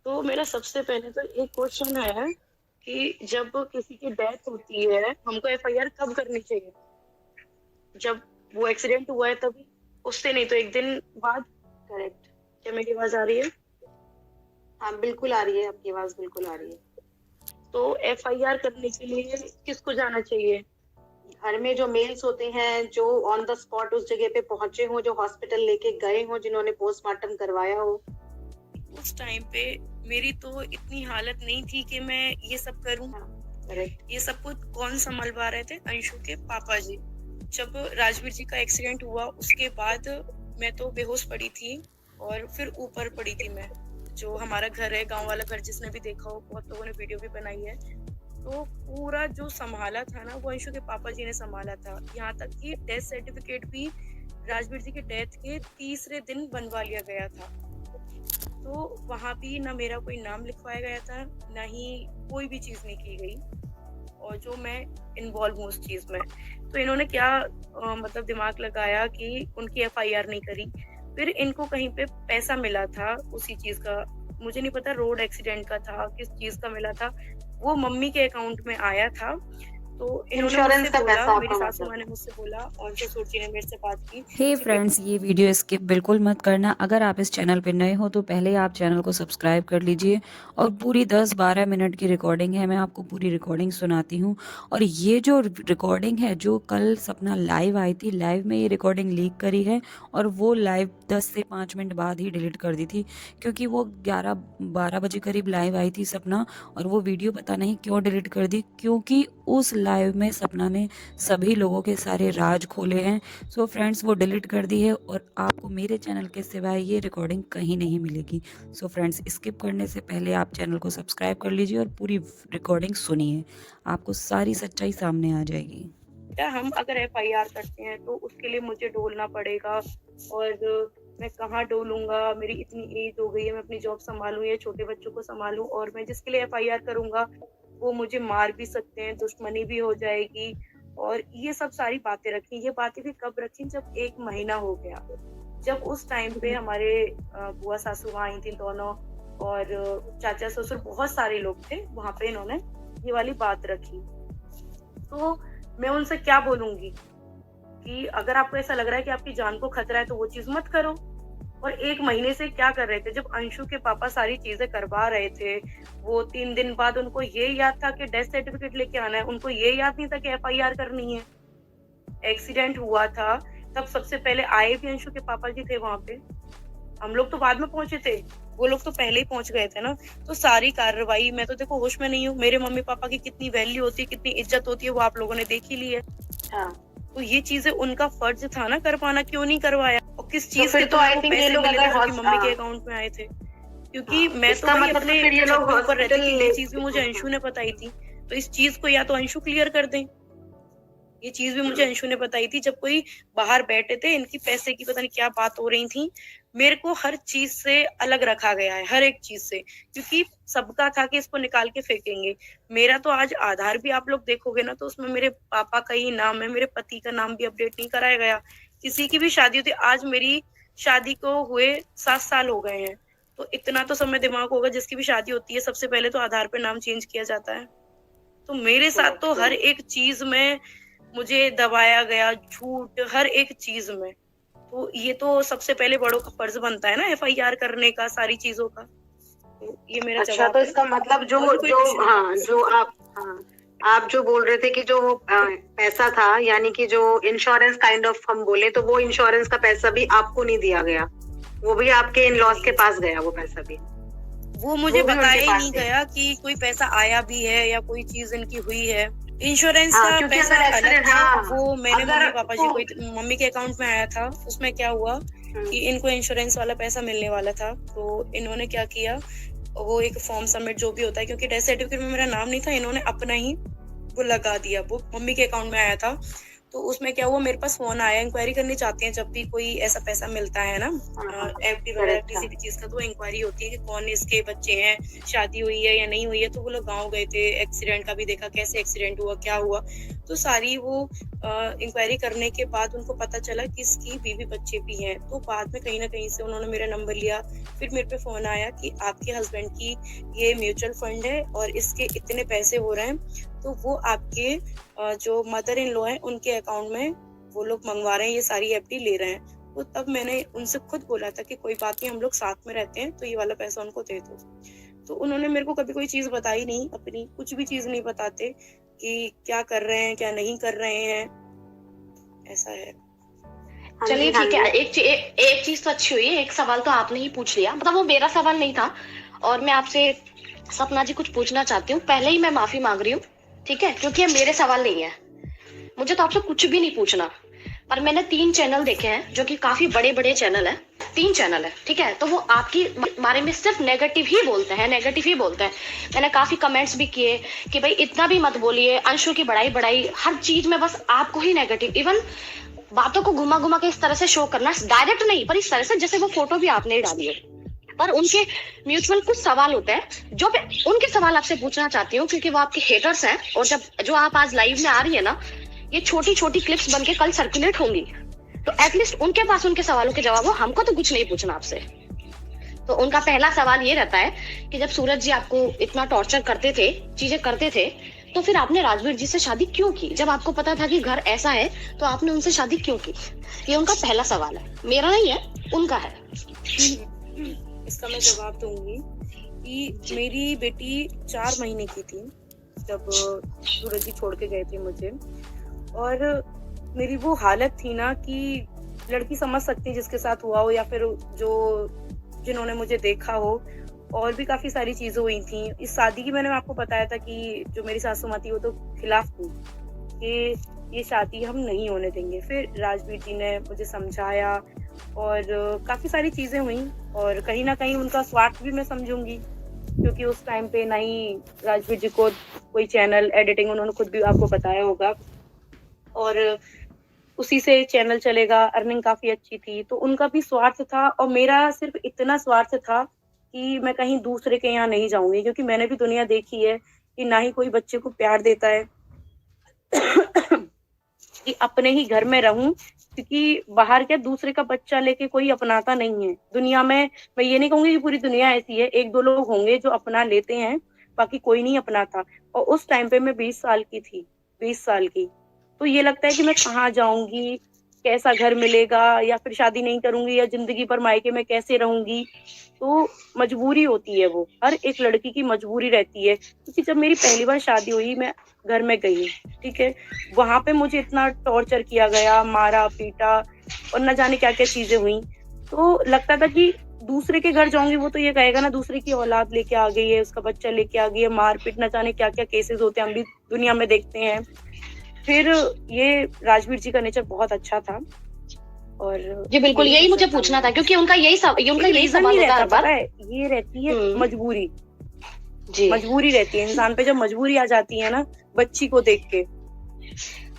तो मेरा सबसे पहले तो एक क्वेश्चन है कि जब किसी की डेथ होती है, हमको एफआईआर कब करनी चाहिए? जब वो एक्सीडेंट हुआ है तभी? उससे नहीं तो एक दिन बाद? करेक्ट। क्या मेरी आवाज आ रही है? हाँ, बिल्कुल आ रही है, आपकी आवाज बिल्कुल आ रही है। तो एफआईआर करने के लिए किसको जाना चाहिए? घर में जो मेल्स होते हैं, जो ऑन द स्पॉट उस जगह पे पहुंचे हों, जो हॉस्पिटल लेके गए हों, जिन्होंने पोस्टमार्टम करवाया हो। उस टाइम पे मेरी तो इतनी हालत नहीं थी कि मैं ये सब करूं। हाँ, करेक्ट। ये सब कुछ कौन संभलवा रहे थे? अंशु के पापा जी। जब राजवीर जी का एक्सीडेंट हुआ उसके बाद मैं तो बेहोश पड़ी थी और फिर ऊपर पड़ी थी मैं। जो हमारा घर है, गांव वाला घर, जिसने भी देखा हो, बहुत लोगों ने वीडियो भी बनाई है। तो पूरा जो संभाला था ना, वो अंशु के पापा जी ने संभाला था। यहाँ तक कि डेथ सर्टिफिकेट भी राजवीर जी के डेथ के तीसरे दिन बनवा लिया गया था। तो वहां भी ना मेरा कोई नाम लिखवाया गया था, ना ही कोई भी चीज नहीं की गई। और जो मैं इन्वॉल्व हूँ उस चीज में, तो इन्होंने क्या मतलब दिमाग लगाया कि उनकी एफआईआर नहीं करी। फिर इनको कहीं पे पैसा मिला था उसी चीज का, मुझे नहीं पता रोड एक्सीडेंट का था, किस चीज का मिला था, वो मम्मी के अकाउंट में आया था। तो इन्होंने इंश्योरेंस मुझसे का बोला, पैसा मेरी आपका सासू मतलब? माँ ने मुझसे बोला और ससुर जी ने मेरे से बात की हे कि फ्रेंड्स, ये वीडियो स्किप बिल्कुल मत करना। अगर आप इस चैनल पे नए हो तो पहले आप चैनल को सब्सक्राइब कर लीजिए और पूरी 10-12 मिनट की रिकॉर्डिंग है, मैं आपको पूरी रिकॉर्डिंग सुनाती हूँ। और ये जो रिकॉर्डिंग है जो कल सपना लाइव आई थी, लाइव में ये रिकॉर्डिंग लीक करी है और वो लाइव 10 से 5 मिनट बाद ही डिलीट कर दी थी, क्योंकि वो 11-12 बजे करीब लाइव आई थी सपना। और वो वीडियो पता नहीं क्यों डिलीट कर दी, क्योंकि उस लाइव में सपना ने सभी लोगों के सारे राज खोले हैं। सो फ्रेंड्स, वो डिलीट कर दी है और आपको मेरे चैनल के सिवाय ये रिकॉर्डिंग कहीं नहीं मिलेगी। सो फ्रेंड्स, स्किप करने से पहले आप चैनल को सब्सक्राइब कर लीजिए और पूरी रिकॉर्डिंग सुनिए, आपको सारी सच्चाई सामने आ जाएगी। बेटा हम अगर एफआईआर करते हैं तो उसके लिए मुझे डोलना पड़ेगा, और मैं कहाँ डोलूंगा? मेरी इतनी एज हो गई है, मैं अपनी जॉब संभालूं या छोटे बच्चों को संभालूं, और मैं जिसके लिए एफआईआर करूंगा वो मुझे मार भी सकते हैं, दुश्मनी भी हो जाएगी। और ये सब सारी बातें रखी, ये बातें भी कब रखी? जब 1 महीना हो गया। जब उस टाइम पे हमारे बुआ सासू वहाँ आई थी दोनों, और चाचा ससुर, बहुत सारे लोग थे वहां पे, इन्होंने ये वाली बात रखी। तो मैं उनसे क्या बोलूंगी कि अगर आपको ऐसा लग रहा है कि आपकी जान को खतरा है तो वो चीज मत करो। और 1 महीने से क्या कर रहे थे? जब अंशु के पापा सारी चीजें करवा रहे थे, वो 3 दिन बाद उनको ये याद था कि डेथ सर्टिफिकेट लेके आना है, उनको ये याद नहीं था कि एफआईआर करनी है। एक्सीडेंट हुआ था तब सबसे पहले आए भी अंशु के पापा जी थे वहां पे, हम लोग तो बाद में पहुंचे थे, वो लोग तो पहले ही पहुंच गए थे ना। तो सारी कार्रवाई, मैं तो देखो होश में नहीं हूँ, मेरे मम्मी पापा की कितनी वैल्यू होती है, कितनी इज्जत होती है, वो आप लोगों ने देख ही ली है। हाँ, तो ये चीजें उनका फर्ज था ना करवाना, क्यों नहीं करवाया? और किस तो चीज फिर के तो आई तुमको थिंक ये पैसे लोग मिले थे अगर जो कि मम्मी के अकाउंट में आए थे? क्योंकि मैं तो इसका भाई मतलब तो अपने फिर ये छत लोग पे ऊपर रहती हॉस्पिटल कि ले। ये चीज भी मुझे अंशु ने बताई थी, तो इस चीज को या तो अंशु क्लियर कर दें। ये चीज भी मुझे अंशु ने बताई थी, जब कोई बाहर बैठे थे, इनकी पैसे की पता नहीं क्या बात हो रही थी। मेरे को हर चीज से अलग रखा गया है, हर एक चीज से, क्योंकि सबका था कि इसको निकाल के फेंकेंगे। मेरा तो आज आधार भी आप लोग देखोगे ना, तो उसमें मेरे पापा का ही नाम है, मेरे पति का नाम भी अपडेट नहीं कराया गया। किसी की भी शादी होती, आज मेरी शादी को हुए 7 साल हो गए हैं, तो इतना तो समय दिमाग होगा, जिसकी भी शादी होती है सबसे पहले तो आधार पे नाम चेंज किया जाता है। तो मेरे साथ तो हर एक चीज में मुझे दबाया गया, झूठ, हर एक चीज में। तो ये तो सबसे पहले बड़ों का फर्ज बनता है ना एफआईआर करने का, सारी चीजों का। तो ये मेरा अच्छा, तो जवाब है। इसका मतलब जो और भी कोई जो क्वेश्चन है तो हाँ, पूछ जो सकते आप, हाँ, आप जो बोल रहे थे कि जो पैसा था, यानी कि जो इंश्योरेंस काइंड ऑफ हम बोले, तो वो इंश्योरेंस का पैसा भी आपको नहीं दिया गया, वो भी आपके इन लॉज के पास गया, वो पैसा भी? वो मुझे वो भी बताया उनके ही पास नहीं गया? गया कि कोई पैसा आया भी है या कोई चीज इनकी हुई है। इंश्योरेंस हाँ, का क्योंकि पैसा अगर अलग एक्सीडेंट, था, हाँ, वो मैंने अगर मम्मी पापा जी तो को, मम्मी के अकाउंट में आया था। उसमें क्या हुआ कि इनको इंश्योरेंस वाला पैसा मिलने वाला था, तो इन्होंने क्या किया, वो एक फॉर्म सबमिट जो भी होता है, क्योंकि डेथ सर्टिफिकेट में मेरा नाम नहीं था, इन्होंने अपना ही वो लगा दिया, वो मम्मी के अकाउंट में आया था। तो उसमें क्या हुआ, मेरे पास फोन आया, इंक्वायरी करनी चाहते हैं जब भी कोई ऐसा पैसा मिलता है ना एफडी वगैरह करेक्ट, किसी भी चीज का, तो इंक्वायरी होती है कि कौन इसके बच्चे हैं, शादी हुई है या नहीं हुई है। तो वो लोग गाँव गए थे, एक्सीडेंट का भी देखा, कैसे एक्सीडेंट हुआ, क्या हुआ। तो सारी वो इंक्वायरी करने के बाद उनको पता चला कि इसकी बीवी बच्चे भी हैं। तो बाद में कहीं ना कहीं से उन्होंने मेरा नंबर लिया, फिर मेरे पे फोन आया कि आपके हस्बैंड की ये म्यूचुअल फंड है और इसके इतने पैसे हो रहे हैं, तो वो आपके जो मदर इन लॉ है उनके अकाउंट में वो लोग मंगवा रहे हैं, ये सारी एफडी ले रहे हैं। तो तब मैंने उनसे खुद बोला था कि कोई बात नहीं, हम लोग साथ में रहते हैं, तो ये वाला पैसा उनको दे दो। तो उन्होंने मेरे को कभी कोई चीज बताई नहीं, अपनी कुछ भी चीज नहीं बताते कि क्या कर रहे हैं, क्या नहीं कर रहे हैं, ऐसा है। हाँ चलिए जी, हाँ ठीक है, जी। एक चीज तो अच्छी हुई है, एक सवाल तो आपने ही पूछ लिया, मतलब वो मेरा सवाल नहीं था। और मैं आपसे सपना जी कुछ पूछना चाहती हूँ, पहले ही मैं माफी मांग रही हूँ, ठीक है, क्योंकि ये मेरे सवाल नहीं है, मुझे तो आपसे कुछ भी नहीं पूछना। पर मैंने 3 चैनल देखे हैं जो कि काफी बड़े बड़े चैनल है, 3 चैनल है, ठीक है, तो वो आपकी बारे में सिर्फ नेगेटिव ही बोलते हैं, नेगेटिव ही बोलते हैं। मैंने काफी कमेंट्स भी किए कि भाई इतना भी मत बोलिए, अंशु की बड़ाई हर चीज में बस आपको ही नेगेटिव, इवन बातों को घुमा घुमा के इस तरह से शो करना, डायरेक्ट नहीं पर इस तरह से, जैसे वो फोटो भी आपने ही डाली है। पर उनके म्यूचुअल कुछ सवाल होते हैं जो मैं उनके सवाल आपसे पूछना चाहती हूँ, क्योंकि वो आपके हेटर्स हैं। और जब जो आप आज लाइव में आ रही है ना, ये छोटी छोटी क्लिप्स बन के कल सर्कुलेट होंगी, तो एटलीस्ट उनके पास उनके सवालों के जवाब हो, हमको तो कुछ नहीं पूछना आपसे। तो उनका पहला सवाल ये रहता है कि जब सूरज जी आपको इतना टॉर्चर करते थे, चीजें करते थे, तो फिर आपने राजवीर जी से शादी क्यों की? जब आपको पता था कि घर ऐसा है तो आपने उनसे शादी क्यों की? ये उनका पहला सवाल है, मेरा नहीं है, उनका है। इसका मैं जवाब दूंगी कि मेरी बेटी 4 महीने की थी जब सूरज जी छोड़ के गए थे मुझे, और मेरी वो हालत थी ना कि लड़की समझ सकती है जिसके साथ हुआ हो, या फिर जो जिन्होंने मुझे देखा हो, और भी काफी सारी चीजें हुई थी। इस शादी की मैंने आपको बताया था कि जो मेरी सासू माँ थी वो तो खिलाफ थी कि ये शादी हम नहीं होने देंगे। फिर राजवीर जी ने मुझे समझाया और काफी सारी चीजें हुई, और कहीं ना कहीं उनका स्वार्थ भी मैं समझूंगी, क्योंकि उस टाइम पे ना ही राजवीर जी को कोई चैनल एडिटिंग, उन्होंने खुद भी आपको बताया होगा, और उसी से चैनल चलेगा, अर्निंग काफी अच्छी थी। तो उनका भी स्वार्थ था और मेरा सिर्फ इतना स्वार्थ था कि मैं कहीं दूसरे के यहाँ नहीं जाऊंगी, क्योंकि मैंने भी दुनिया देखी है कि ना ही कोई बच्चे को प्यार देता है कि अपने ही घर में रहूं, क्योंकि बाहर क्या दूसरे का बच्चा लेके कोई अपनाता नहीं है दुनिया में। मैं ये नहीं कहूंगी कि पूरी दुनिया ऐसी है, 1-2 लोग होंगे जो अपना लेते हैं, बाकी कोई नहीं अपनाता। और उस टाइम पे मैं 20 साल की थी, 20 साल की। तो ये लगता है कि मैं कहाँ जाऊंगी, कैसा घर मिलेगा, या फिर शादी नहीं करूंगी, या जिंदगी भर मायके में कैसे रहूंगी। तो मजबूरी होती है, वो हर एक लड़की की मजबूरी रहती है। क्योंकि जब मेरी पहली बार शादी हुई, मैं घर में गई, ठीक है, वहां पे मुझे इतना टॉर्चर किया गया, मारा पीटा, और न जाने क्या क्या चीजें हुई। तो लगता था कि दूसरे के घर जाऊंगी, वो तो ये कहेगा ना दूसरे की औलाद लेके आ गई है, उसका बच्चा लेके आ गई है, मारपीट, न जाने क्या क्या केसेस होते हैं, हम भी दुनिया में देखते हैं। फिर ये राजवीर जी का नेचर बहुत अच्छा था, और जी बिल्कुल, यही मुझे पूछना था, क्योंकि उनका यही सवाल होता है हर बार। ये रहती है मजबूरी, जी मजबूरी रहती है इंसान पे। जब मजबूरी आ जाती है ना बच्ची को देख के।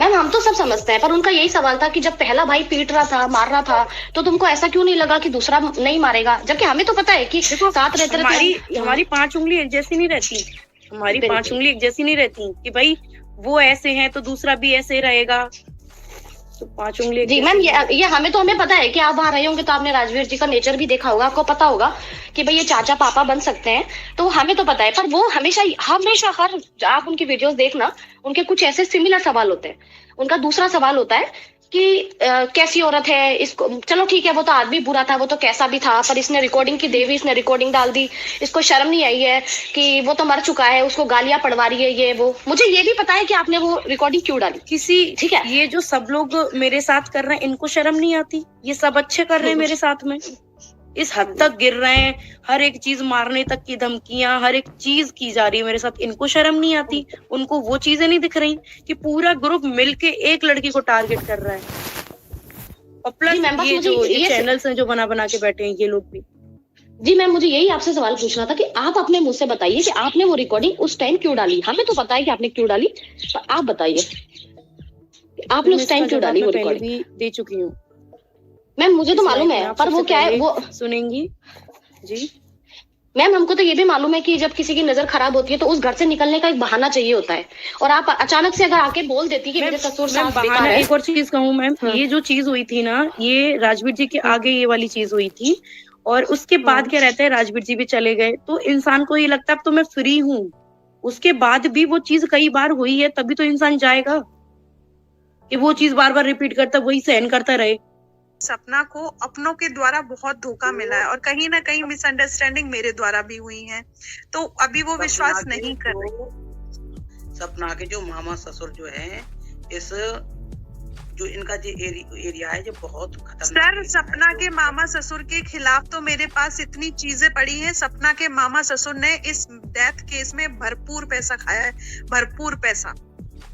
मैम, हम तो सब समझते हैं, पर उनका यही सवाल था कि जब पहला भाई पीट रहा था, मार रहा था, तो तुमको ऐसा क्यों नहीं लगा कि दूसरा नहीं मारेगा? जबकि हमें तो पता है कि साथ रहते हमारी 5 उंगली एक जैसी नहीं रहती, हमारी 5 उंगली एक जैसी नहीं रहती कि भाई वो ऐसे हैं तो दूसरा भी ऐसे रहेगा। तो 5 उंगली। जी मैम, ये हमें पता है कि आप वहाँ रहे होंगे तो आपने राजवीर जी का नेचर भी देखा होगा, आपको पता होगा कि भाई ये चाचा पापा बन सकते हैं, तो हमें तो पता है। पर वो हमेशा हर आप उनकी वीडियोस देखना, उनके कुछ ऐसे सिमिलर सवाल होते हैं। उनका दूसरा सवाल होता है कि कैसी औरत है इसको, चलो ठीक है वो तो आदमी बुरा था, वो तो कैसा भी था, पर इसने रिकॉर्डिंग की देवी, इसने रिकॉर्डिंग डाल दी, इसको शर्म नहीं आई है कि वो तो मर चुका है, उसको गालियां पड़वा रही है ये वो। मुझे ये भी पता है कि आपने वो रिकॉर्डिंग क्यों डाली। ठीक है, ये जो सब लोग मेरे साथ कर रहे हैं, इनको शर्म नहीं आती? ये सब अच्छे कर रहे हैं मेरे साथ में, इस हद तक गिर रहे हैं, हर एक चीज मारने तक की धमकियां, हर एक चीज की जा रही है मेरे साथ, इनको शर्म नहीं आती? उनको वो चीजें नहीं दिख रही कि पूरा ग्रुप मिलके एक लड़की को टारगेट कर रहा है? और प्लस ये चैनल्स हैं जो बना के बैठे हैं, ये लोग भी। जी मैम, मुझे यही आपसे सवाल पूछना था कि आप अपने मुझसे बताइए कि आपने वो रिकॉर्डिंग उस टाइम क्यों डाली। हमें तो पता है कि आपने क्यों डाली, पर आप बताइए। आपने मैं उस इसका टाइम क्यों जवाब डाली मैं वो पहले रिकॉर्डिंग? भी दे चुकी हूँ। मैम मुझे तो इस मालूम लाइव में है, आप पर सबसे वो क्या है, पहले वो सुनेंगी। जी। मैम हमको तो ये भी मालूम है कि जब किसी की नजर खराब होती है तो उस घर से निकलने का एक बहाना चाहिए होता है, और आप अचानक से अगर आके बोल देती कि मैम मेरे ससुर मैम सास बहाना बेकार है। एक और चीज कहूँ मैम, हाँ ये जो चीज हुई थी ना, ये राजवीर जी के हाँ आगे ये वाली चीज हुई थी, और उसके बाद हाँ क्या रहता है, राजवीर जी भी चले गए तो इंसान को ये लगता है अब तो मैं फ्री हूँ। उसके बाद भी वो चीज कई बार हुई है, तभी तो इंसान जाएगा कि वो चीज बार बार रिपीट करता, वही सहन करता रहे। सपना को अपनों के द्वारा बहुत धोखा मिला है और कहीं ना कहीं मिसअंडरस्टैंडिंग मेरे द्वारा भी हुई है, तो अभी वो विश्वास नहीं कर रही। सपना के जो मामा ससुर जो है, इस जो इनका जो एरिया है जो बहुत खतरनाक सर एरिया है। सपना के मामा ससुर के खिलाफ तो मेरे पास इतनी चीजें पड़ी हैं। सपना के मामा ससुर ने इस डेथ केस में भरपूर पैसा खाया है, भरपूर पैसा।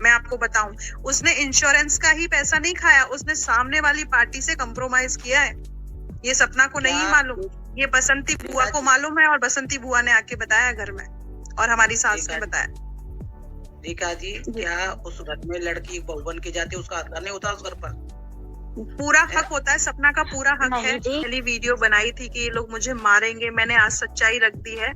मैं आपको बताऊं, उसने इंश्योरेंस का ही पैसा नहीं खाया, उसने सामने वाली पार्टी से कंप्रोमाइज किया है। ये सपना को नहीं मालूम, ये बसंती बुआ को मालूम है, और बसंती बुआ ने आके बताया घर में, और हमारी सास ने बताया। रेखा जी, क्या उस घर में लड़की बहू बन के जाती है, उसका हक नहीं होता उस घर पर? पूरा हक होता है, सपना का पूरा हक है। पहली वीडियो बनाई थी कि ये लोग मुझे मारेंगे, मैंने आज सच्चाई रख दी है।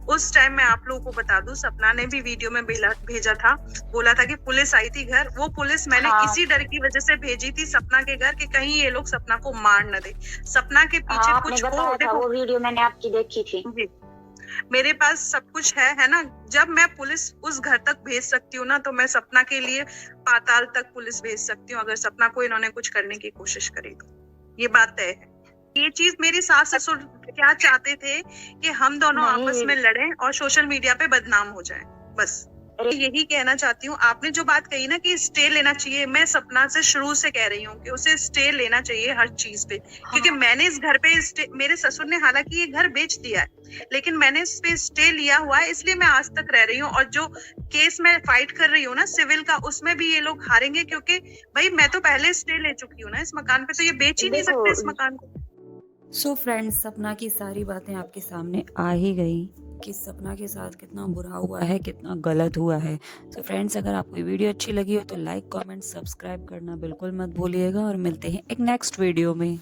उस टाइम मैं आप लोगों को बता दूं, सपना ने भी वीडियो में भेजा था, बोला था कि पुलिस आई थी घर। वो पुलिस मैंने इसी डर की वजह से भेजी थी सपना के घर कि कहीं ये लोग सपना को मार न दे, सपना के पीछे कुछ हो। देखो वो वीडियो मैंने आपकी देखी थी। जी, मेरे पास सब कुछ है ना। जब मैं पुलिस उस घर तक भेज सकती हूँ ना, तो मैं सपना के लिए पाताल तक पुलिस भेज सकती हूँ, अगर सपना को इन्होंने कुछ करने की कोशिश करी तो। ये बात तय है। ये चीज मेरे सास ससुर क्या चाहते थे कि हम दोनों आपस में लड़ें और सोशल मीडिया पे बदनाम हो जाएं, बस यही कहना चाहती हूँ। आपने जो बात कही ना कि स्टे लेना चाहिए, मैं सपना से शुरू से कह रही हूँ कि उसे स्टे लेना चाहिए हर चीज पे, क्योंकि मैंने इस घर पे मेरे ससुर ने हालांकि ये घर बेच दिया है, लेकिन मैंने इस पे स्टे लिया हुआ है, इसलिए मैं आज तक रह रही हूँ। और जो केस मैं फाइट कर रही हूँ ना सिविल का, उसमें भी ये लोग हारेंगे, क्योंकि भाई मैं तो पहले स्टे ले चुकी हूँ ना इस मकान पे, तो ये बेच ही नहीं सकते इस मकान को। सो फ्रेंड्स, सपना की सारी बातें आपके सामने आ ही गई कि सपना के साथ कितना बुरा हुआ है, कितना गलत हुआ है। सो फ्रेंड्स, अगर आपको वीडियो अच्छी लगी हो तो लाइक, कमेंट, सब्सक्राइब करना बिल्कुल मत भूलिएगा, और मिलते हैं एक नेक्स्ट वीडियो में।